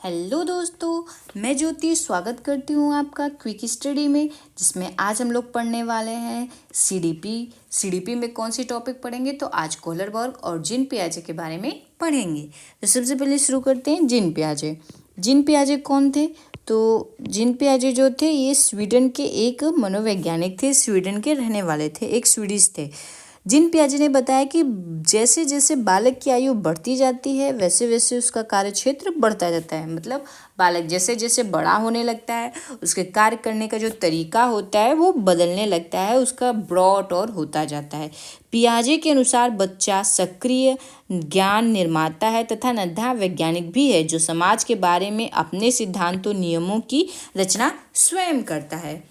Hello दोस्तों, मैं ज्योति स्वागत करती हूँ आपका क्विक स्टडी में, जिसमें आज हम लोग पढ़ने वाले हैं सीडीपी में कौन सी टॉपिक पढ़ेंगे। तो आज कोहलरबर्ग और जीन पियाजे के बारे में पढ़ेंगे। तो सबसे पहले शुरू करते हैं जीन पियाजे। जीन पियाजे कौन थे? तो जीन पियाजे जो थे ये स्वीडन के एक मनोवैज्ञानिक थे, स्वीडन के रहने वाले थे, एक स्वीडिश थे। जीन पियाजे ने बताया कि जैसे जैसे बालक की आयु बढ़ती जाती है वैसे वैसे उसका कार्यक्षेत्र बढ़ता जाता है। मतलब बालक जैसे जैसे बड़ा होने लगता है उसके कार्य करने का जो तरीका होता है वो बदलने लगता है, उसका ब्रॉड और होता जाता है। पियाजे के अनुसार बच्चा सक्रिय ज्ञान निर्माता है तथा नन्हा वैज्ञानिक भी है, जो समाज के बारे में अपने सिद्धांतों नियमों की रचना स्वयं करता है।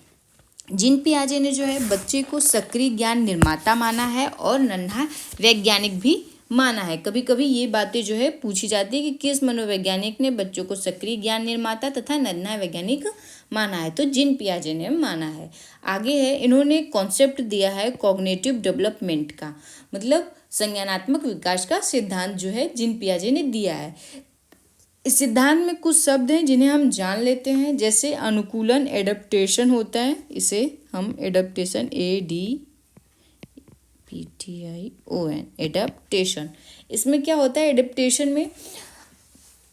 जीन पियाजे ने जो है बच्चे को सक्रिय ज्ञान निर्माता माना है और नन्हा वैज्ञानिक भी माना है। कभी कभी ये बातें जो है पूछी जाती है कि किस मनोवैज्ञानिक ने बच्चों को सक्रिय ज्ञान निर्माता तथा नन्हा वैज्ञानिक माना है। तो जीन पियाजे ने माना है। आगे है, इन्होंने कॉन्सेप्ट दिया है कॉग्निटिव डेवलपमेंट का, मतलब संज्ञानात्मक विकास का सिद्धांत जो है जीन पियाजे ने दिया है। इस सिद्धांत में कुछ शब्द हैं जिन्हें हम जान लेते हैं, जैसे अनुकूलन एडप्टेशन होता है, इसे हम एडप्टेशन ADPTION एडप्टेशन। इसमें क्या होता है? एडप्टेशन में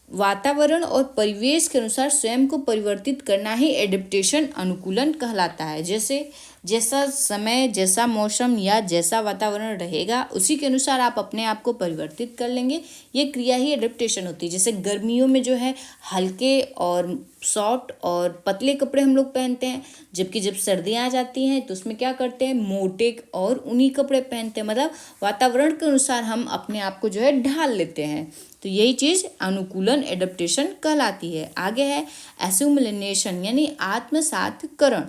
वातावरण और परिवेश के अनुसार स्वयं को परिवर्तित करना ही एडप्टेशन अनुकूलन कहलाता है। जैसे जैसा समय, जैसा मौसम या जैसा वातावरण रहेगा उसी के अनुसार आप अपने आप को परिवर्तित कर लेंगे, ये क्रिया ही एडप्टेशन होती है। जैसे गर्मियों में जो है हल्के और सॉफ्ट और पतले कपड़े हम लोग पहनते हैं, जबकि जब सर्दियाँ आ जाती हैं तो उसमें क्या करते हैं? मोटे और ऊनी कपड़े पहनते हैं। मतलब वातावरण के अनुसार हम अपने आप को जो है ढाल लेते हैं। तो यही चीज़ अनुकूलन एडप्टेशन कहलाती है। आगे है एसिमुलेशन यानी आत्मसातकरण।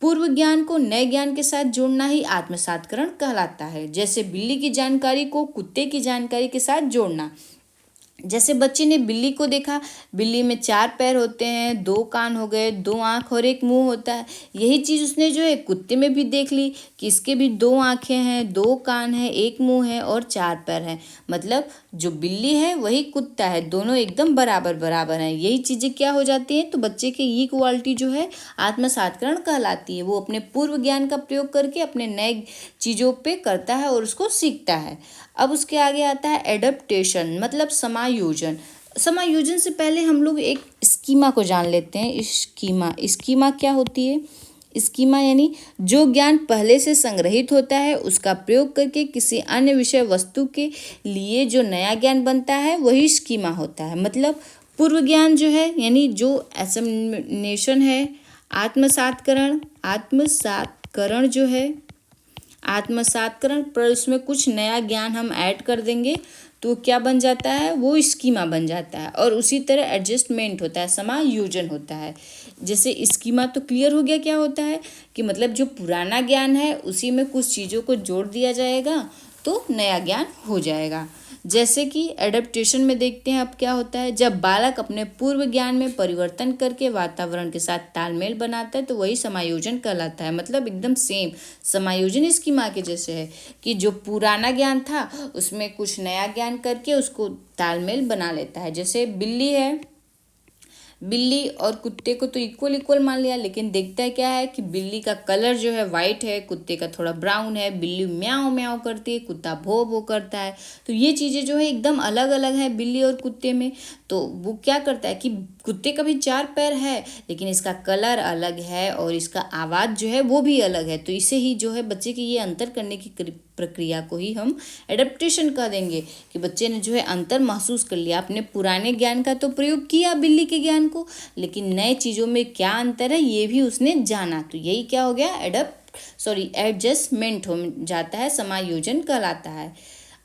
पूर्व ज्ञान को नए ज्ञान के साथ जोड़ना ही आत्मसातकरण कहलाता है। जैसे बिल्ली की जानकारी को कुत्ते की जानकारी के साथ जोड़ना। जैसे बच्चे ने बिल्ली को देखा, बिल्ली में 4 पैर होते हैं, 2 कान हो गए, 2 आँख और 1 मुंह होता है। यही चीज़ उसने जो है कुत्ते में भी देख ली कि इसके भी 2 आँखें हैं, 2 कान हैं, 1 मुंह है और 4 पैर हैं। मतलब जो बिल्ली है वही कुत्ता है, दोनों एकदम बराबर बराबर हैं। यही चीज़ें क्या हो जाती हैं? तो बच्चे की ये क्वालिटी जो है आत्मसातकरण कहलाती है। वो अपने पूर्व ज्ञान का प्रयोग करके अपने नए चीज़ों पे करता है और उसको सीखता है। अब उसके आगे आता है एडप्टेशन, मतलब समायोजन। समायोजन से पहले हम लोग एक स्कीमा को जान लेते हैं। स्कीमा क्या होती है? स्कीमा यानी जो ज्ञान पहले से संग्रहित होता है उसका प्रयोग करके किसी अन्य विषय वस्तु के लिए जो नया ज्ञान बनता है वही स्कीमा होता है। मतलब पूर्व ज्ञान जो है यानी जो एसमिनेशन है, आत्मसातकरण जो है, आत्मसातकरण पर उसमें कुछ नया ज्ञान हम ऐड कर देंगे तो क्या बन जाता है? वो स्कीमा बन जाता है। और उसी तरह एडजस्टमेंट होता है, समायोजन होता है। जैसे स्कीमा तो क्लियर हो गया क्या होता है कि मतलब जो पुराना ज्ञान है उसी में कुछ चीज़ों को जोड़ दिया जाएगा तो नया ज्ञान हो जाएगा। जैसे कि एडप्टेशन में देखते हैं अब क्या होता है, जब बालक अपने पूर्व ज्ञान में परिवर्तन करके वातावरण के साथ तालमेल बनाता है तो वही समायोजन कहलाता है। मतलब एकदम सेम समायोजन स्कीमा के जैसे है कि जो पुराना ज्ञान था उसमें कुछ नया ज्ञान करके उसको तालमेल बना लेता है। जैसे बिल्ली है, बिल्ली और कुत्ते को तो इक्वल मान लिया, लेकिन देखता है क्या है कि बिल्ली का कलर जो है वाइट है, कुत्ते का थोड़ा ब्राउन है। बिल्ली म्याऊं म्याऊं करती है, कुत्ता भो भो करता है। तो ये चीज़ें जो है एकदम अलग अलग है बिल्ली और कुत्ते में। तो वो क्या करता है कि कुत्ते का भी 4 पैर है लेकिन इसका कलर अलग है और इसका आवाज़ जो है वो भी अलग है। तो इसे ही जो है बच्चे की ये अंतर करने की प्रक्रिया को ही हम एडप्टेशन कह देंगे कि बच्चे ने जो है अंतर महसूस कर लिया। अपने पुराने ज्ञान का तो प्रयोग किया बिल्ली के ज्ञान को, लेकिन नए चीज़ों में क्या अंतर है ये भी उसने जाना। तो यही क्या हो गया? एडजस्टमेंट हो जाता है, समायोजन कहलाता है।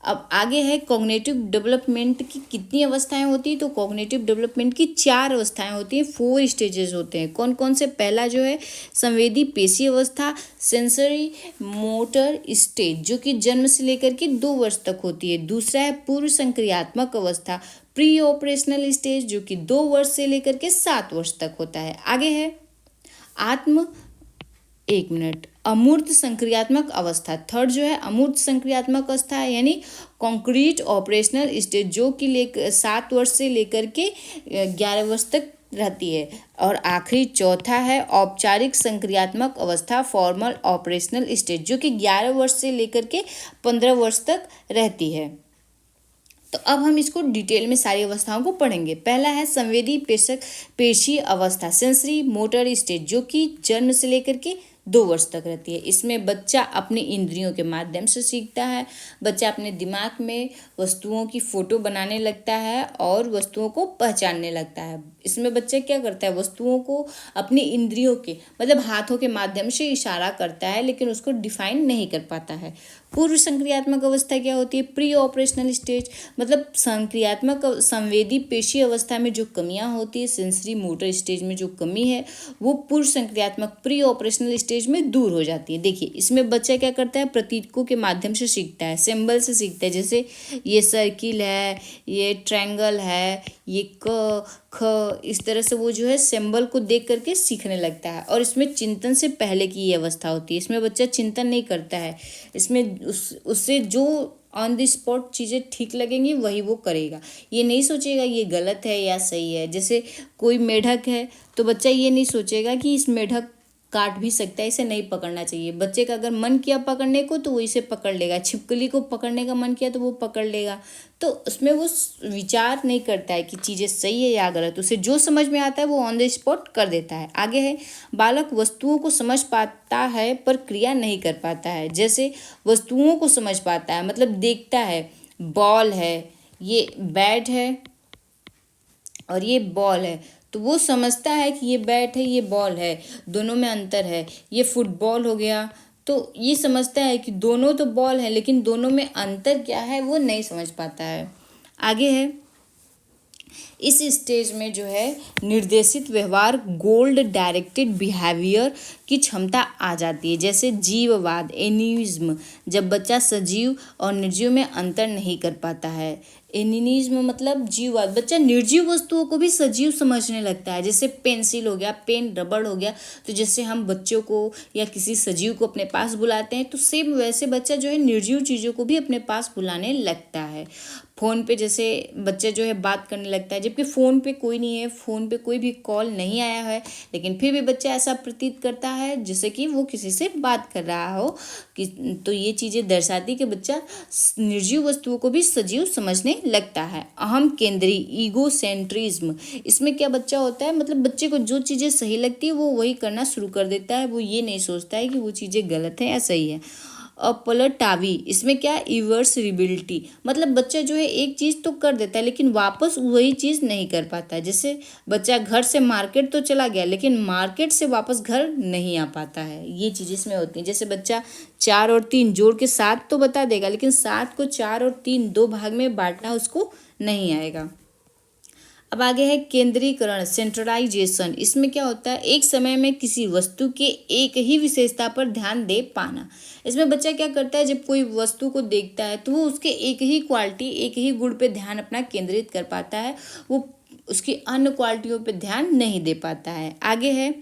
अब आगे है कॉग्निटिव डेवलपमेंट की कितनी अवस्थाएं होती हैं? तो कॉग्निटिव डेवलपमेंट की 4 अवस्थाएं होती हैं, 4 स्टेजेस होते हैं। कौन कौन से? पहला जो है संवेदी पेशी अवस्था, सेंसरी मोटर स्टेज, जो कि जन्म से लेकर के 2 वर्ष तक होती है। दूसरा है पूर्व संक्रियात्मक अवस्था, प्री ऑपरेशनल स्टेज, जो कि 2 वर्ष से लेकर के 7 वर्ष तक होता है। आगे है अमूर्त संक्रियात्मक अवस्था, थर्ड जो है अमूर्त संक्रियात्मक अवस्था है, यानी कॉन्क्रीट ऑपरेशनल स्टेज, जो कि 7 वर्ष से लेकर के 11 वर्ष तक रहती है। और आखिरी चौथा है औपचारिक संक्रियात्मक अवस्था, फॉर्मल ऑपरेशनल स्टेज, जो कि 11 वर्ष से लेकर के 15 वर्ष तक रहती है। तो अब हम इसको डिटेल में सारी अवस्थाओं को पढ़ेंगे। पहला है संवेदी पेशी अवस्था, सेंसरी मोटर स्टेज, जो कि जन्म से लेकर के 2 वर्ष तक रहती है। इसमें बच्चा अपने इंद्रियों के माध्यम से सीखता है। बच्चा अपने दिमाग में वस्तुओं की फोटो बनाने लगता है और वस्तुओं को पहचानने लगता है। इसमें बच्चा क्या करता है, वस्तुओं को अपनी इंद्रियों के मतलब हाथों के माध्यम से इशारा करता है, लेकिन उसको डिफाइन नहीं कर पाता है। पूर्व संक्रियात्मक अवस्था क्या होती है, प्री ऑपरेशनल स्टेज, मतलब संक्रियात्मक संवेदी पेशी अवस्था में जो कमियां होती है, सेंसरी मोटर स्टेज में जो कमी है, वो पूर्व संक्रियात्मक प्री ऑपरेशनल स्टेज में दूर हो जाती है। देखिए इसमें बच्चा क्या करता है, प्रतीकों के माध्यम से सीखता है, सिंबल से सीखता है। जैसे ये सर्किल है, ये ट्रायंगल है, ये क ख, इस तरह से वो जो है सिंबल को देख करके सीखने लगता है। और इसमें चिंतन से पहले की ये अवस्था होती है। इसमें बच्चा चिंतन नहीं करता है, इसमें उससे जो ऑन द स्पॉट चीज़ें ठीक लगेंगी वही वो करेगा। ये नहीं सोचेगा ये गलत है या सही है। जैसे कोई मेढक है तो बच्चा ये नहीं सोचेगा कि इस मेढक काट भी सकता है, इसे नहीं पकड़ना चाहिए। बच्चे का अगर मन किया पकड़ने को तो वो इसे पकड़ लेगा, छिपकली को पकड़ने का मन किया तो वो पकड़ लेगा। तो उसमें वो विचार नहीं करता है कि चीज़ें सही है या गलत, उसे जो समझ में आता है वो ऑन द स्पॉट कर देता है। आगे है बालक वस्तुओं को समझ पाता है पर क्रिया नहीं कर पाता है। जैसे वस्तुओं को समझ पाता है मतलब देखता है, बॉल है, ये बैट है और ये बॉल है, तो वो समझता है कि ये बैट है, ये बॉल है, दोनों में अंतर है। ये फुटबॉल हो गया, तो ये समझता है कि दोनों तो बॉल है लेकिन दोनों में अंतर क्या है वो नहीं समझ पाता है। आगे है इस स्टेज में जो है निर्देशित व्यवहार, गोल्ड डायरेक्टेड बिहेवियर की क्षमता आ जाती है। जैसे जीववाद, एनिज्म, जब बच्चा सजीव और निर्जीव में अंतर नहीं कर पाता है। एनिज्म मतलब जीववाद, बच्चा निर्जीव वस्तुओं को भी सजीव समझने लगता है। जैसे पेंसिल हो गया, पेन, रबड़ हो गया, तो जैसे हम बच्चों को या किसी सजीव को अपने पास बुलाते हैं तो सेम वैसे बच्चा जो है निर्जीव चीज़ों को भी अपने पास बुलाने लगता है। फ़ोन पे जैसे बच्चा जो है बात करने लगता है, जबकि फ़ोन पे कोई नहीं है, फ़ोन पे कोई भी कॉल नहीं आया है, लेकिन फिर भी बच्चा ऐसा प्रतीत करता है जैसे कि वो किसी से बात कर रहा हो कि, तो ये चीज़ें दर्शाती कि बच्चा निर्जीव वस्तुओं को भी सजीव समझने लगता है। अहम केंद्री, ईगो सेंट्रिज्म, इसमें क्या बच्चा होता है, मतलब बच्चे को जो चीज़ें सही लगती है वो वही करना शुरू कर देता है। वो ये नहीं सोचता है कि वो चीज़ें गलत है या सही है। अपलटावी, इसमें क्या, इवर्सिबिलिटी, मतलब बच्चा जो है एक चीज़ तो कर देता है लेकिन वापस वही चीज़ नहीं कर पाता है। जैसे बच्चा घर से मार्केट तो चला गया लेकिन मार्केट से वापस घर नहीं आ पाता है, ये चीज़ इसमें होती है। जैसे बच्चा 4 और 3 जोड़ के 7 तो बता देगा, लेकिन 7 को 4 और 3 दो भाग में बांटना उसको नहीं आएगा। अब आगे है केंद्रीकरण, सेंट्रलाइजेशन, इसमें क्या होता है, एक समय में किसी वस्तु के एक ही विशेषता पर ध्यान दे पाना। इसमें बच्चा क्या करता है, जब कोई वस्तु को देखता है तो वो उसके एक ही क्वालिटी, एक ही गुण पे ध्यान अपना केंद्रित कर पाता है, वो उसकी अन्य क्वालिटियों पे ध्यान नहीं दे पाता है। आगे है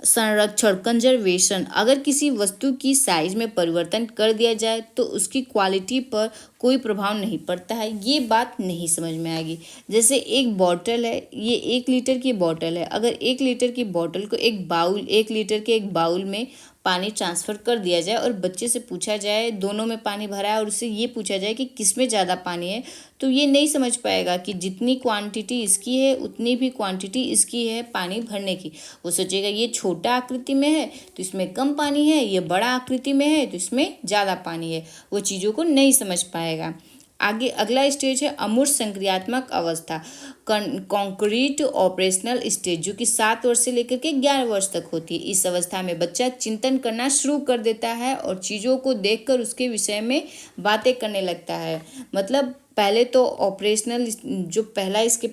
संरक्षण, कंजर्वेशन, अगर किसी वस्तु की साइज में परिवर्तन कर दिया जाए तो उसकी क्वालिटी पर कोई प्रभाव नहीं पड़ता है, ये बात नहीं समझ में आएगी। जैसे एक बॉटल है, ये 1 लीटर की बॉटल है, अगर 1 लीटर की बॉटल को 1 लीटर के एक बाउल में पानी ट्रांसफ़र कर दिया जाए और बच्चे से पूछा जाए, दोनों में पानी भरा है, और उससे ये पूछा जाए कि किस में ज़्यादा पानी है, तो ये नहीं समझ पाएगा कि जितनी क्वांटिटी इसकी है उतनी भी क्वांटिटी इसकी है पानी भरने की। वो सोचेगा ये छोटा आकृति में है तो इसमें कम पानी है, ये बड़ा आकृति में है तो इसमें ज़्यादा पानी है, वो चीज़ों को नहीं समझ पाएगा। आगे अगला स्टेज है अमूर्त संक्रियात्मक अवस्था, कॉन्क्रीट ऑपरेशनल स्टेज, जो कि 7 वर्ष से लेकर के 11 वर्ष तक होती है। इस अवस्था में बच्चा चिंतन करना शुरू कर देता है और चीज़ों को देखकर उसके विषय में बातें करने लगता है। मतलब पहले तो ऑपरेशनल, जो पहला इसके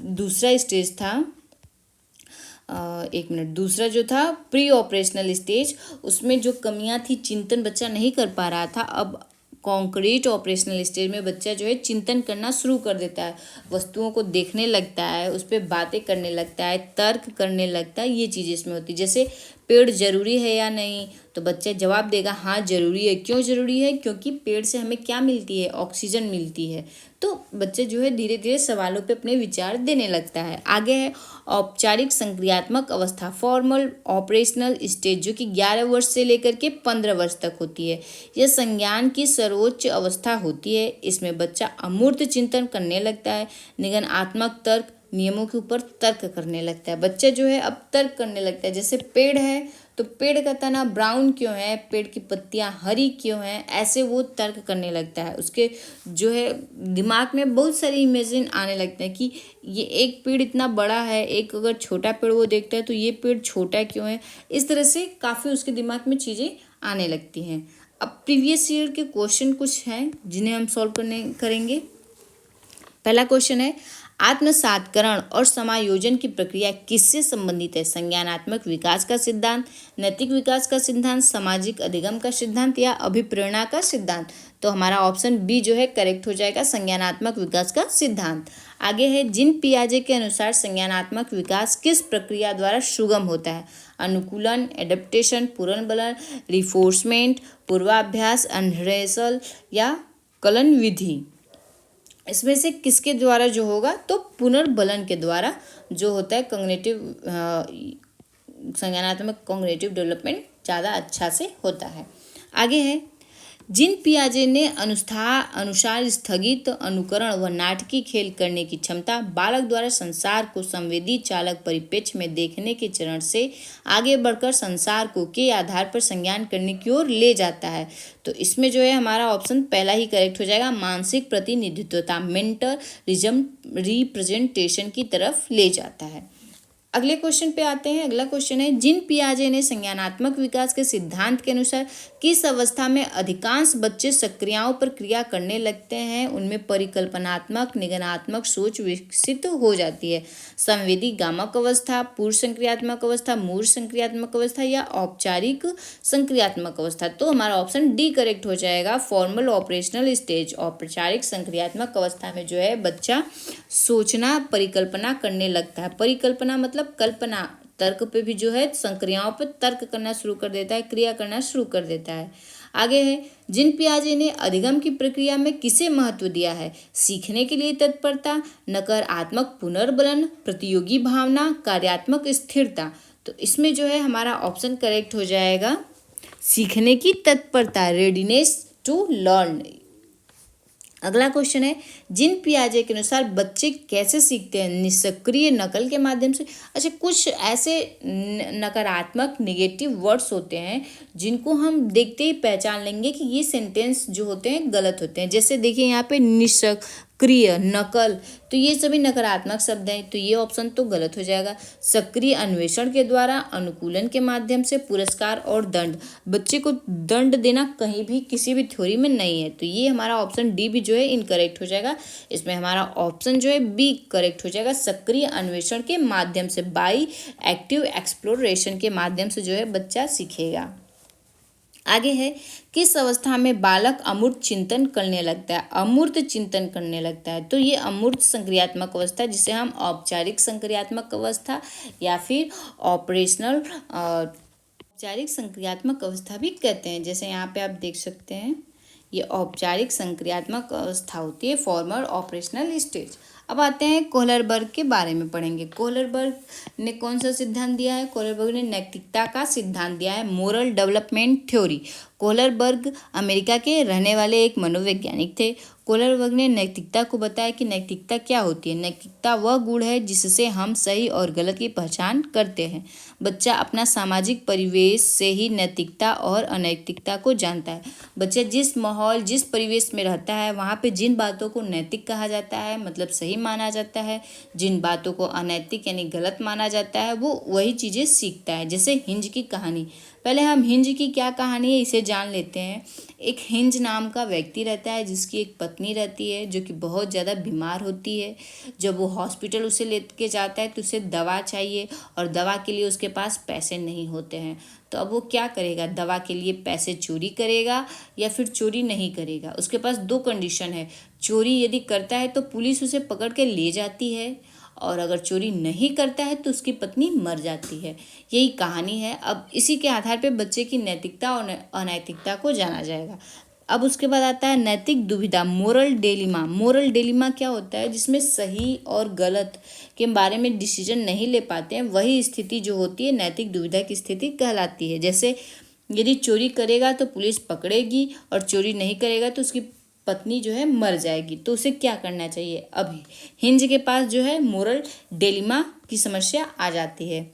दूसरा स्टेज था, एक मिनट, दूसरा जो था प्री ऑपरेशनल स्टेज, उसमें जो कमियां थी, चिंतन बच्चा नहीं कर पा रहा था। अब कॉन्क्रीट ऑपरेशनल स्टेज में बच्चा जो है चिंतन करना शुरू कर देता है, वस्तुओं को देखने लगता है, उस पर बातें करने लगता है, तर्क करने लगता है, ये चीज़ें इसमें होती है। जैसे पेड़ जरूरी है या नहीं, तो बच्चा जवाब देगा हाँ जरूरी है। क्यों जरूरी है? क्योंकि पेड़ से हमें क्या मिलती है? ऑक्सीजन मिलती है। तो बच्चे जो है धीरे धीरे सवालों पे अपने विचार देने लगता है। आगे है औपचारिक संक्रियात्मक अवस्था, फॉर्मल ऑपरेशनल स्टेज, जो कि 11 वर्ष से लेकर के 15 वर्ष तक होती है। यह संज्ञान की सर्वोच्च अवस्था होती है। इसमें बच्चा अमूर्त चिंतन करने लगता है, निगमनात्मक तर्क, नियमों के ऊपर तर्क करने लगता है। बच्चा जो है अब तर्क करने लगता है। जैसे पेड़ है तो पेड़ का तना ब्राउन क्यों है, पेड़ की पत्तियां हरी क्यों हैं, ऐसे वो तर्क करने लगता है। उसके जो है दिमाग में बहुत सारी इमेजिन आने लगते हैं कि ये एक पेड़ इतना बड़ा है, एक अगर छोटा पेड़ वो देखता है तो ये पेड़ छोटा क्यों है। इस तरह से काफ़ी उसके दिमाग में चीज़ें आने लगती हैं। अब प्रीवियस ईयर के क्वेश्चन कुछ हैं जिन्हें हम सॉल्व करेंगे। पहला क्वेश्चन है, आत्मसातकरण और समायोजन की प्रक्रिया किससे संबंधित है? संज्ञानात्मक विकास का सिद्धांत, नैतिक विकास का सिद्धांत, सामाजिक अधिगम का सिद्धांत या अभिप्रेरणा का सिद्धांत। तो हमारा ऑप्शन बी जो है करेक्ट हो जाएगा, संज्ञानात्मक विकास का सिद्धांत। आगे है, जीन पियाजे के अनुसार संज्ञानात्मक विकास किस प्रक्रिया द्वारा सुगम होता है? अनुकूलन, एडेप्टेशन, पुनर्बलन, रिफोर्समेंट, पूर्वाभ्यास, अनरेसल या कलन विधि। इसमें से किसके द्वारा जो होगा? तो पुनर्बलन के द्वारा जो होता है कॉग्निटिव संज्ञानात्मक कॉग्निटिव डेवलपमेंट ज़्यादा अच्छा से होता है। आगे है, जीन पियाजे ने अनुसार स्थगित, अनुकरण व नाटकीय खेल करने की क्षमता बालक द्वारा संसार को संवेदी चालक परिप्रेक्ष्य में देखने के चरण से आगे बढ़कर संसार को के आधार पर संज्ञान करने की ओर ले जाता है। तो इसमें जो है हमारा ऑप्शन पहला ही करेक्ट हो जाएगा, मानसिक प्रतिनिधित्वता, मेंटल रिप्रेजेंटेशन की तरफ ले जाता है। अगले क्वेश्चन पे आते हैं। अगला क्वेश्चन है, जीन पियाजे ने संज्ञानात्मक विकास के सिद्धांत के अनुसार किस अवस्था में अधिकांश बच्चे सक्रियाओं पर क्रिया करने लगते हैं? उनमें परिकल्पनात्मक निगमनात्मक सोच विकसित हो जाती है। संवेदी गामक अवस्था, पूर्व संक्रियात्मक अवस्था, मूर्त संक्रियात्मक अवस्था या औपचारिक संक्रियात्मक अवस्था। तो हमारा ऑप्शन डी करेक्ट हो जाएगा, फॉर्मल ऑपरेशनल स्टेज। औपचारिक संक्रियात्मक अवस्था में जो है बच्चा सोचना, परिकल्पना करने लगता है। परिकल्पना मतलब कल्पना, तर्क पे भी जो है संक्रियाओं पर तर्क करना शुरू कर देता है, क्रिया करना शुरू कर देता है। आगे है, जीन पियाजे ने अधिगम की प्रक्रिया में किसे महत्व दिया है? सीखने के लिए तत्परता, नकारात्मक पुनर्बलन, प्रतियोगी भावना, कार्यात्मक स्थिरता। तो इसमें जो है हमारा ऑप्शन करेक्ट हो जाएगा, सीखने की तत्परता, रेडीनेस टू लर्न। अगला क्वेश्चन है, जीन पियाजे के अनुसार बच्चे कैसे सीखते हैं? निष्क्रिय नकल के माध्यम से। अच्छा, कुछ ऐसे नकारात्मक नेगेटिव वर्ड्स होते हैं जिनको हम देखते ही पहचान लेंगे कि ये सेंटेंस जो होते हैं गलत होते हैं। जैसे देखिए यहाँ पे निष्क्रिय, नकल, तो ये सभी नकारात्मक शब्द हैं, तो ये ऑप्शन तो गलत हो जाएगा। सक्रिय अन्वेषण के द्वारा, अनुकूलन के माध्यम से, पुरस्कार और दंड। बच्चे को दंड देना कहीं भी किसी भी थ्योरी में नहीं है, तो ये हमारा ऑप्शन डी भी जो है इनकरेक्ट हो जाएगा। इसमें हमारा ऑप्शन जो है बी करेक्ट हो जाएगा, सक्रिय अन्वेषण के माध्यम से, बाई एक्टिव एक्सप्लोरेशन के माध्यम से जो है बच्चा सीखेगा। आगे है, किस अवस्था में बालक अमूर्त चिंतन करने लगता है? अमूर्त चिंतन करने लगता है। तो ये अमूर्त संक्रियात्मक अवस्था, जिसे हम औपचारिक संक्रियात्मक अवस्था या फिर ऑपरेशनल औपचारिक संक्रियात्मक अवस्था भी कहते हैं। जैसे यहाँ पे आप देख सकते हैं, ये औपचारिक संक्रियात्मक अवस्था होती है, फॉर्मल ऑपरेशनल स्टेज। अब आते हैं कोहलरबर्ग के बारे में पढ़ेंगे। कोहलरबर्ग ने कौन सा सिद्धांत दिया है? कोहलरबर्ग ने नैतिकता का सिद्धांत दिया है, मोरल डेवलपमेंट थ्योरी। कोहलरबर्ग अमेरिका के रहने वाले एक मनोवैज्ञानिक थे। कोहलरबर्ग ने नैतिकता को बताया कि नैतिकता क्या होती है। नैतिकता वह गुण है जिससे हम सही और गलत की पहचान करते हैं। बच्चा अपना सामाजिक परिवेश से ही नैतिकता और अनैतिकता को जानता है। बच्चा जिस माहौल, जिस परिवेश में रहता है, वहाँ पे जिन बातों को नैतिक कहा जाता है, मतलब सही माना जाता है, जिन बातों को अनैतिक यानी गलत माना जाता है, वो वही चीज़ें सीखता है। जैसे हिंज की कहानी, पहले हम हिंज की क्या कहानी है इसे जान लेते हैं। एक हिंज नाम का व्यक्ति रहता है जिसकी एक पत्नी रहती है जो कि बहुत ज़्यादा बीमार होती है। जब वो हॉस्पिटल उसे लेके जाता है तो उसे दवा चाहिए और दवा के लिए उसके पास पैसे नहीं होते हैं। तो अब वो क्या करेगा? दवा के लिए पैसे चोरी करेगा या फिर चोरी नहीं करेगा? उसके पास दो कंडीशन है। चोरी यदि करता है तो पुलिस उसे पकड़ के ले जाती है, और अगर चोरी नहीं करता है तो उसकी पत्नी मर जाती है। यही कहानी है। अब इसी के आधार पर बच्चे की नैतिकता और अनैतिकता को जाना जाएगा। अब उसके बाद आता है नैतिक दुविधा, मोरल डेलिमा। मोरल डेलिमा क्या होता है? जिसमें सही और गलत के बारे में डिसीजन नहीं ले पाते हैं, वही स्थिति जो होती है नैतिक दुविधा की स्थिति कहलाती है। जैसे यदि चोरी करेगा तो पुलिस पकड़ेगी और चोरी नहीं करेगा तो उसकी पत्नी जो है मर जाएगी, तो उसे क्या करना चाहिए? अभी हिंज के पास जो है मोरल डेलिमा की समस्या आ जाती है।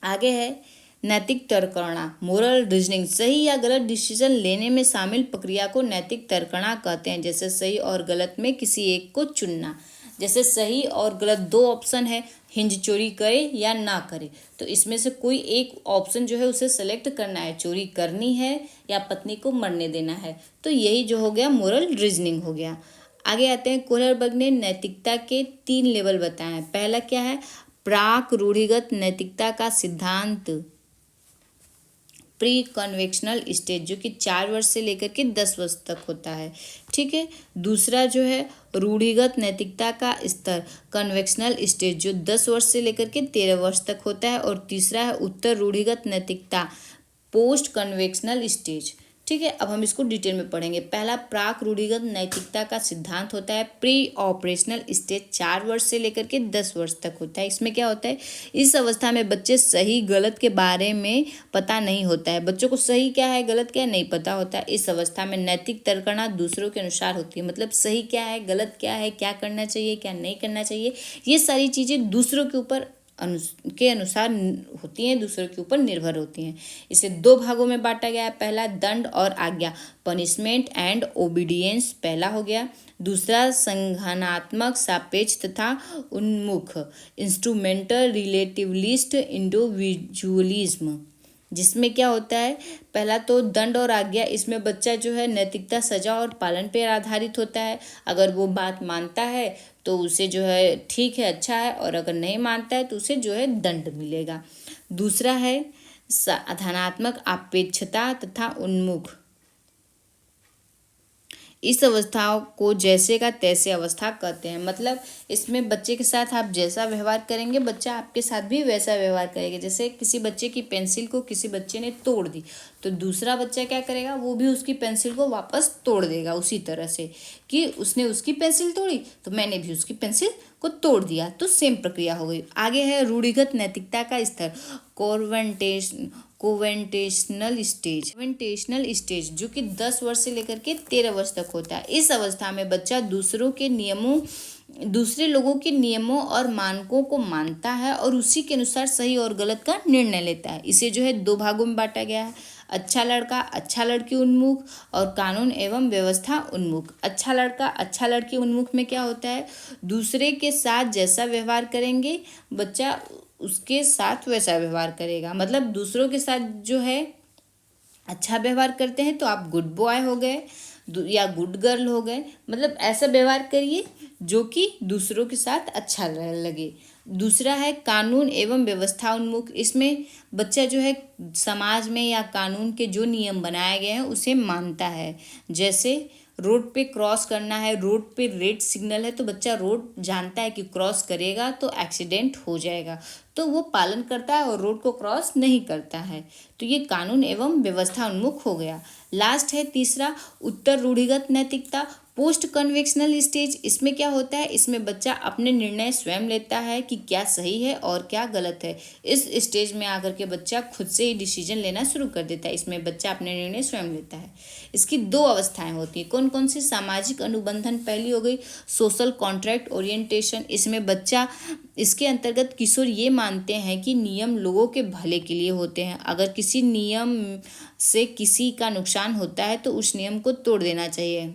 आगे है नैतिक तर्कणा, मोरल रीजनिंग। सही या गलत डिसीजन लेने में शामिल प्रक्रिया को नैतिक तर्कणा कहते हैं। जैसे सही और गलत में किसी एक को चुनना। जैसे सही और गलत दो ऑप्शन है, हिंज चोरी करे या ना करे, तो इसमें से कोई एक ऑप्शन जो है उसे सेलेक्ट करना है, चोरी करनी है या पत्नी को मरने देना है। तो यही जो हो गया मोरल रीजनिंग हो गया। आगे आते हैं, कोहलरबर्ग ने नैतिकता के 3 लेवल बताए हैं। पहला क्या है? प्राक रूढ़िगत नैतिकता का सिद्धांत, प्री कन्वेक्शनल स्टेज, जो कि 4 वर्ष से लेकर के 10 वर्ष तक होता है। ठीक है। दूसरा जो है रूढ़िगत नैतिकता का स्तर, कन्वेक्शनल स्टेज, जो 10 वर्ष से लेकर के 13 वर्ष तक होता है। और तीसरा है उत्तर रूढ़िगत नैतिकता, पोस्ट कन्वेक्शनल स्टेज। ठीक है। अब हम इसको डिटेल में पढ़ेंगे। पहला प्राक रूढ़िगत नैतिकता का सिद्धांत होता है प्री ऑपरेशनल स्टेज, 4 वर्ष से लेकर के 10 वर्ष तक होता है। इसमें क्या होता है? इस अवस्था में बच्चे सही गलत के बारे में पता नहीं होता है। बच्चों को सही क्या है गलत क्या है नहीं पता होता है। इस अवस्था में नैतिक तर्कणा दूसरों के अनुसार होती है। मतलब सही क्या है गलत क्या है, क्या करना चाहिए क्या नहीं करना चाहिए, ये सारी चीज़ें दूसरों के ऊपर के अनुसार होती हैं, दूसरों के ऊपर निर्भर होती हैं। इसे 2 भागों में बांटा गया है। पहला दंड और आज्ञा, पनिशमेंट एंड ओबीडियंस पहला हो गया। दूसरा संज्ञानात्मक सापेक्ष तथा उन्मुख, इंस्ट्रूमेंटल रिलेटिवलिस्ट इंडिविजुअलिज्म, जिसमें क्या होता है? पहला तो दंड और आज्ञा, इसमें बच्चा जो है नैतिकता सजा और पालन पर आधारित होता है। अगर वो बात मानता है तो उसे जो है ठीक है अच्छा है, और अगर नहीं मानता है तो उसे जो है दंड मिलेगा। दूसरा है साधनात्मक अपेक्षता तथा उन्मुख, इस अवस्थाओं को जैसे का तैसे अवस्था कहते हैं। मतलब इसमें बच्चे के साथ आप जैसा व्यवहार करेंगे बच्चा आपके साथ भी वैसा व्यवहार करेगा। जैसे किसी बच्चे की पेंसिल को किसी बच्चे ने तोड़ दी तो दूसरा बच्चा क्या करेगा? वो भी उसकी पेंसिल को वापस तोड़ देगा, उसी तरह से कि उसने उसकी पेंसिल तोड़ी तो मैंने भी उसकी पेंसिल को तोड़ दिया, तो सेम प्रक्रिया हो गई। आगे है रूढ़िगत नैतिकता का स्तर, कोवेंटेशनल स्टेज, जो कि 10 वर्ष से लेकर के 13 वर्ष तक होता है। इस अवस्था में बच्चा दूसरे लोगों के नियमों और मानकों को मानता है और उसी के अनुसार सही और गलत का निर्णय लेता है। इसे जो है 2 भागों में बांटा गया है, अच्छा लड़का अच्छा लड़की उन्मुख और कानून एवं व्यवस्था उन्मुख। अच्छा लड़का अच्छा लड़की उन्मुख में क्या होता है? दूसरे के साथ जैसा व्यवहार करेंगे बच्चा उसके साथ वैसा व्यवहार करेगा। मतलब दूसरों के साथ जो है अच्छा व्यवहार करते हैं तो आप गुड बॉय हो गए या गुड गर्ल हो गए। मतलब ऐसा व्यवहार करिए जो कि दूसरों के साथ अच्छा लगे। दूसरा है कानून एवं व्यवस्था उन्मुख, इसमें बच्चा जो है समाज में या कानून के जो नियम बनाए गए हैं उसे मानता है। जैसे रोड पे क्रॉस करना है, रोड पे रेड सिग्नल है तो बच्चा रोड जानता है कि क्रॉस करेगा तो एक्सीडेंट हो जाएगा, तो वो पालन करता है और रोड को क्रॉस नहीं करता है। तो ये कानून एवं व्यवस्था उन्मुख हो गया। लास्ट है तीसरा उत्तर रूढ़िगत नैतिकता, पोस्ट कन्वेक्शनल स्टेज। इसमें क्या होता है? इसमें बच्चा अपने निर्णय स्वयं लेता है कि क्या सही है और क्या गलत है। इस स्टेज में आकर के बच्चा खुद से ही डिसीजन लेना शुरू कर देता है। इसमें बच्चा अपने निर्णय स्वयं लेता है। इसकी 2 अवस्थाएं होती हैं। कौन कौन सी? सामाजिक अनुबंधन पहली हो गई, सोशल कॉन्ट्रैक्ट ओरिएंटेशन। इसमें बच्चा इसके अंतर्गत किशोर ये मानते हैं कि नियम लोगों के भले के लिए होते हैं। अगर किसी नियम से किसी का नुकसान होता है तो उस नियम को तोड़ देना चाहिए।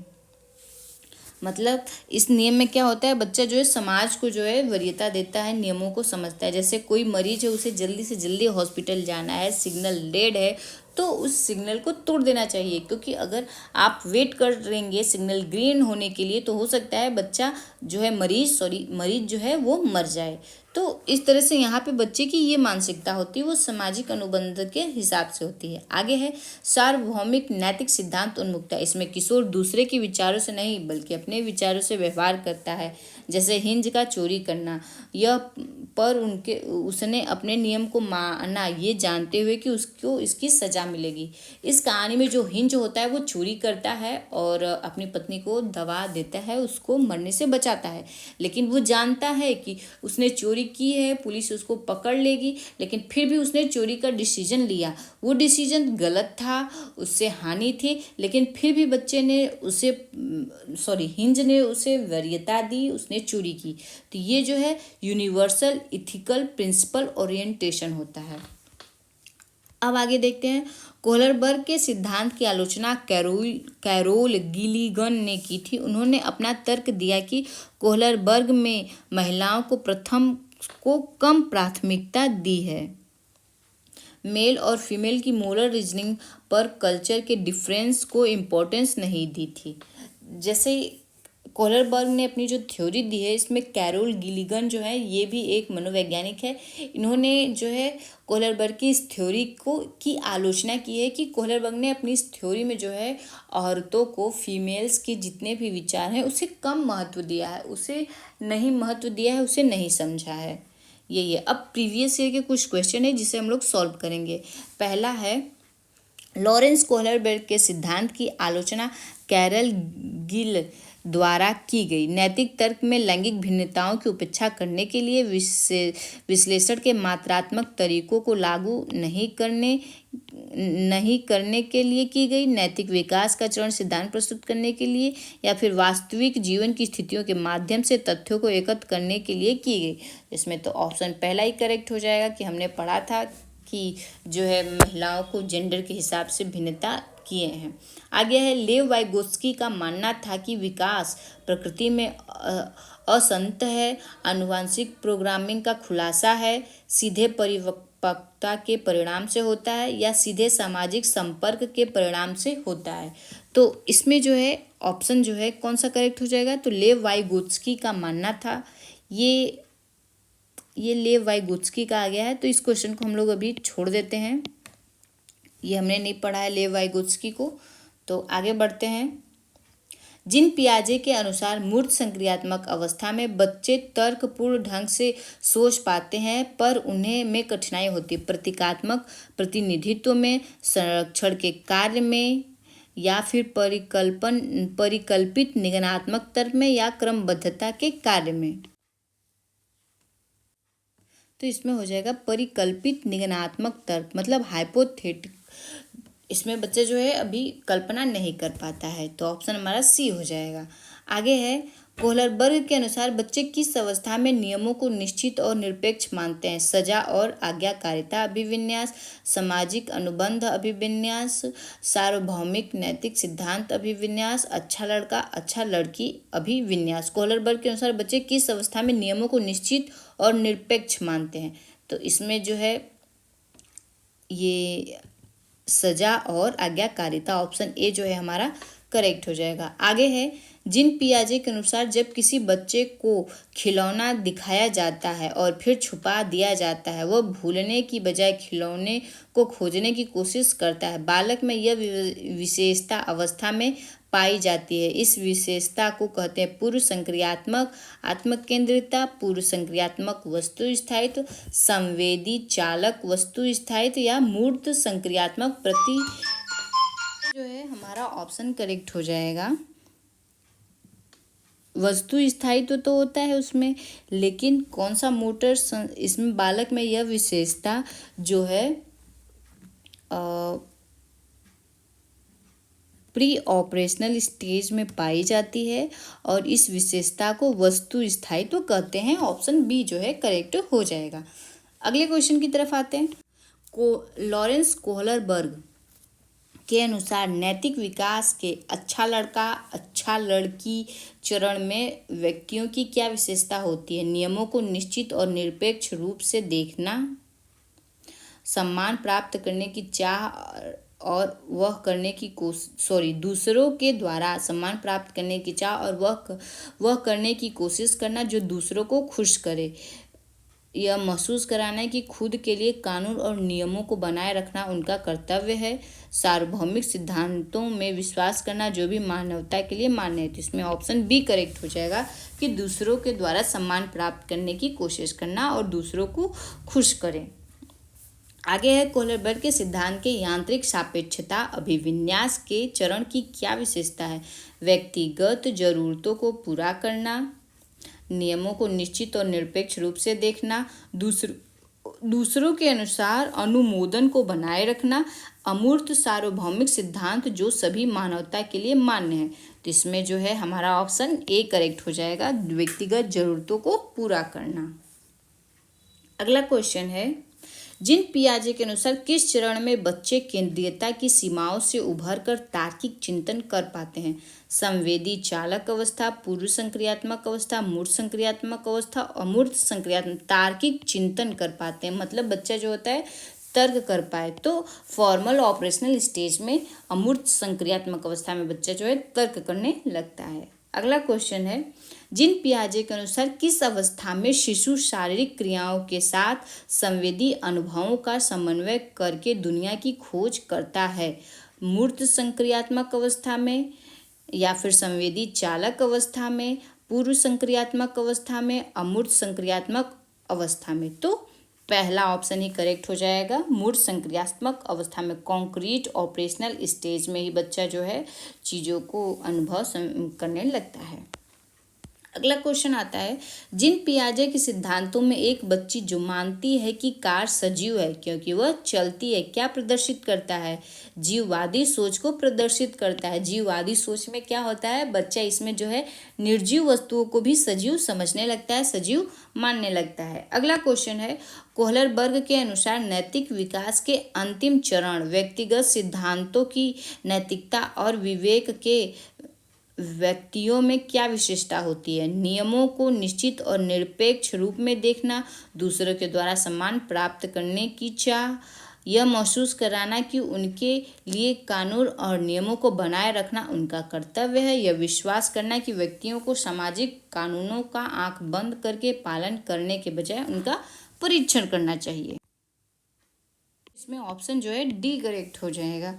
मतलब इस नियम में क्या होता है? बच्चा जो है समाज को जो है वरीयता देता है, नियमों को समझता है। जैसे कोई मरीज है उसे जल्दी से जल्दी हॉस्पिटल जाना है, सिग्नल रेड है तो उस सिग्नल को तोड़ देना चाहिए, क्योंकि अगर आप वेट करेंगे सिग्नल ग्रीन होने के लिए तो हो सकता है बच्चा जो है मरीज जो है वो मर जाए। तो इस तरह से यहाँ पे बच्चे की ये मानसिकता होती है, वो सामाजिक अनुबंध के हिसाब से होती है। आगे है सार्वभौमिक नैतिक सिद्धांत उन्मुखता। इसमें किशोर दूसरे के विचारों से नहीं बल्कि अपने विचारों से व्यवहार करता है। जैसे हिंज का चोरी करना, यह पर उसने अपने नियम को माना, ये जानते हुए कि उसको इसकी सजा मिलेगी। इस कहानी में जो हिंज होता है वो चोरी करता है और अपनी पत्नी को दबा देता है, उसको मरने से बचाता है। लेकिन वो जानता है कि उसने चोरी की है, पुलिस उसको पकड़ लेगी, लेकिन फिर भी उसने चोरी का डिसीजन लिया। वो डिसीजन गलत था, उससे हानि थी, लेकिन फिर भी बच्चे ने उसे हिंज ने उसे वरीयता दी, उसने चोरी की। तो ये जो है यूनिवर्सल इथिकल प्रिंसिपल ओरिएंटेशन होता है। अब आगे देखते हैं, कोहलरबर्ग के सिद्धांत की आलोचना कैरोल गिलिगन ने की थी। उन्होंने अपना तर्क दिया कि कोहलरबर्ग में महिलाओं को कम प्राथमिकता दी है, मेल और फीमेल की मोरल रीजनिंग पर कल्चर के डिफरेंस को इम्पोर्टेंस नहीं दी थी। जैसे कोहलरबर्ग ने अपनी जो थ्योरी दी है, इसमें कैरोल गिलिगन जो है ये भी एक मनोवैज्ञानिक है। इन्होंने जो है कोहलरबर्ग की इस थ्योरी की आलोचना की है कि कोहलरबर्ग ने अपनी इस थ्योरी में जो है औरतों को, फीमेल्स के जितने भी विचार हैं उसे कम महत्व दिया है, उसे नहीं महत्व दिया है, उसे नहीं समझा है। यही है। अब प्रीवियस ईयर के कुछ क्वेश्चन है जिसे हम लोग सॉल्व करेंगे। पहला है, लॉरेंस कोहलरबर्ग के सिद्धांत की आलोचना कैरल गिल द्वारा की गई। नैतिक तर्क में लैंगिक भिन्नताओं की उपेक्षा करने के लिए विश्लेषण के मात्रात्मक तरीकों को लागू नहीं करने के लिए की गई। नैतिक विकास का चरण सिद्धांत प्रस्तुत करने के लिए, या फिर वास्तविक जीवन की स्थितियों के माध्यम से तथ्यों को एकत्र करने के लिए की गई। इसमें तो ऑप्शन पहला ही करेक्ट हो जाएगा कि हमने पढ़ा था कि जो है महिलाओं को जेंडर के हिसाब से भिन्नता किए हैं। आगे है, लेव वाइगोत्स्की का मानना था कि विकास प्रकृति में असंत है, आनुवंशिक प्रोग्रामिंग का खुलासा है, सीधे परिपक्वता के परिणाम से होता है या सीधे सामाजिक संपर्क के परिणाम से होता है। तो इसमें जो है ऑप्शन जो है कौन सा करेक्ट हो जाएगा, तो लेव वाइगोत्स्की का मानना था। ये लेव वाइगोत्स्की का आ गया है, तो इस क्वेश्चन को हम लोग अभी छोड़ देते हैं, ये हमने नहीं पढ़ा है लेव वाइगोत्स्की को। तो आगे बढ़ते हैं। जिन पियाजे के अनुसार मूर्त संक्रियात्मक अवस्था में बच्चे तर्कपूर्ण ढंग से सोच पाते हैं पर उन्हें में कठिनाई होती है, प्रतीकात्मक प्रतिनिधित्व में, संरक्षण के कार्य में, या फिर परिकल्पित निगमनात्मक तर्क में, या क्रमबद्धता के कार्य में। तो इसमें हो जाएगा परिकल्पित निगमनात्मक तर्क, मतलब हाइपोथेटिक। इसमें बच्चे जो है अभी कल्पना नहीं कर पाता है, तो ऑप्शन हमारा सी हो जाएगा। आगे है, कोहलरबर्ग के अनुसार बच्चे किस अवस्था में नियमों को निश्चित और निरपेक्ष मानते हैं, सजा और आज्ञाकारिता अभिविन्यास, सामाजिक अनुबंध अभिविन्यास, सार्वभौमिक नैतिक सिद्धांत अभिविन्यास, अच्छा लड़का अच्छा लड़की अभिविन्यास। कोहलरबर्ग के अनुसार बच्चे किस अवस्था में नियमों को निश्चित और निरपेक्ष मानते हैं, तो इसमें जो है ये सजा और आज्ञाकारिता, ऑप्शन ए जो है हमारा करेक्ट हो जाएगा। आगे है, जिन पियाजे के अनुसार जब किसी बच्चे को खिलौना दिखाया जाता है और फिर छुपा दिया जाता है, वह भूलने की बजाय खिलौने को खोजने की कोशिश करता है। बालक में यह विशेषता अवस्था में पाई जाती है। इस विशेषता को कहते हैं पूर्व संक्रियात्मक आत्मकेंद्रिता, पूर्व संक्रियात्मक वस्तु स्थायित्व, संवेदी चालक वस्तु स्थायित्व, या मूर्त संक्रियात्मक प्रति जो है हमारा ऑप्शन करेक्ट हो जाएगा। वस्तु स्थायित्व तो होता है उसमें, लेकिन कौन सा मोटर इसमें बालक में यह विशेषता जो है प्री ऑपरेशनल स्टेज में पाई जाती है, और इस विशेषता को वस्तु स्थायित्व कहते हैं। ऑप्शन बी जो है करेक्ट हो जाएगा। अगले क्वेश्चन की तरफ आते हैं। लॉरेंस कोहलरबर्ग के अनुसार नैतिक विकास के अच्छा लड़का अच्छा लड़की चरण में व्यक्तियों की क्या विशेषता होती है, नियमों को निश्चित और निरपेक्ष रूप से देखना, सम्मान प्राप्त करने की चाह और वह करने की दूसरों के द्वारा सम्मान प्राप्त करने की चाह और वह करने की कोशिश करना जो दूसरों को खुश करे। यह महसूस कराना है कि खुद के लिए कानून और नियमों को बनाए रखना उनका कर्तव्य है। सार्वभौमिक सिद्धांतों में विश्वास करना जो भी मानवता के लिए मान्य है। तो इसमें ऑप्शन बी करेक्ट हो जाएगा कि दूसरों के द्वारा सम्मान प्राप्त करने की कोशिश करना और दूसरों को खुश करें। आगे है कोहलरबर्ग के सिद्धांत के यांत्रिक सापेक्षता अभिविन्यास के चरण की क्या विशेषता है। व्यक्तिगत जरूरतों को पूरा करना, नियमों को निश्चित और निरपेक्ष रूप से देखना, दूसरों के अनुसार अनुमोदन को बनाए रखना, अमूर्त सार्वभौमिक सिद्धांत जो सभी मानवता के लिए मान्य है। तो इसमें जो है हमारा ऑप्शन ए करेक्ट हो जाएगा, व्यक्तिगत जरूरतों को पूरा करना। अगला क्वेश्चन है, जिन पियाजे के अनुसार किस चरण में बच्चे केंद्रीयता की सीमाओं से उभरकर तार्किक चिंतन कर पाते हैं। संवेदी चालक अवस्था, पूर्व संक्रियात्मक अवस्था, मूर्त संक्रियात्मक अवस्था, अमूर्त संक्रियात्मक। तार्किक चिंतन कर पाते हैं मतलब बच्चा जो होता है तर्क कर पाए। तो फॉर्मल ऑपरेशनल स्टेज में अमूर्त संक्रियात्मक अवस्था में बच्चा जो है तर्क करने लगता है। अगला क्वेश्चन है, जिन पियाजे के अनुसार किस अवस्था में शिशु शारीरिक क्रियाओं के साथ संवेदी अनुभवों का समन्वय करके दुनिया की खोज करता है। मूर्त संक्रियात्मक अवस्था में, या फिर संवेदी चालक अवस्था में, पूर्व संक्रियात्मक अवस्था में, अमूर्त संक्रियात्मक अवस्था में। तो पहला ऑप्शन ही करेक्ट हो जाएगा, मूर्त संक्रियात्मक अवस्था में। कॉन्क्रीट ऑपरेशनल स्टेज में ही बच्चा जो है चीज़ों को अनुभव करने लगता है। अगला क्वेश्चन आता है, जिन पियाजे के सिद्धांतों में एक बच्ची जो मानती है कि कार सजीव है क्योंकि वह चलती है, क्या प्रदर्शित करता है। जीववादी सोच को प्रदर्शित करता है। जीववादी सोच में क्या होता है, बच्चा इसमें जो है निर्जीव वस्तुओं को भी सजीव समझने लगता है, सजीव मानने लगता है। अगला क्वेश्चन है, कोहलरबर्ग के अनुसार नैतिक विकास के अंतिम चरण व्यक्तिगत सिद्धांतों की नैतिकता और विवेक के व्यक्तियों में क्या विशेषता होती है। नियमों को निश्चित और निरपेक्ष रूप में देखना, दूसरों के द्वारा सम्मान प्राप्त करने की चाह, यह महसूस कराना कि उनके लिए कानून और नियमों को बनाए रखना उनका कर्तव्य है, यह विश्वास करना कि व्यक्तियों को सामाजिक कानूनों का आंख बंद करके पालन करने के बजाय उनका परीक्षण करना चाहिए। इसमें ऑप्शन जो है डी करेक्ट हो जाएगा।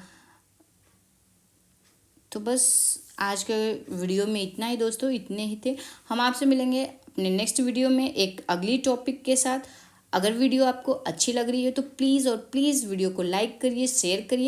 तो बस आज के वीडियो में इतना ही दोस्तों, इतने ही थे। हम आपसे मिलेंगे अपने नेक्स्ट वीडियो में एक अगली टॉपिक के साथ। अगर वीडियो आपको अच्छी लग रही है तो प्लीज़ और प्लीज़ वीडियो को लाइक करिए, शेयर करिए।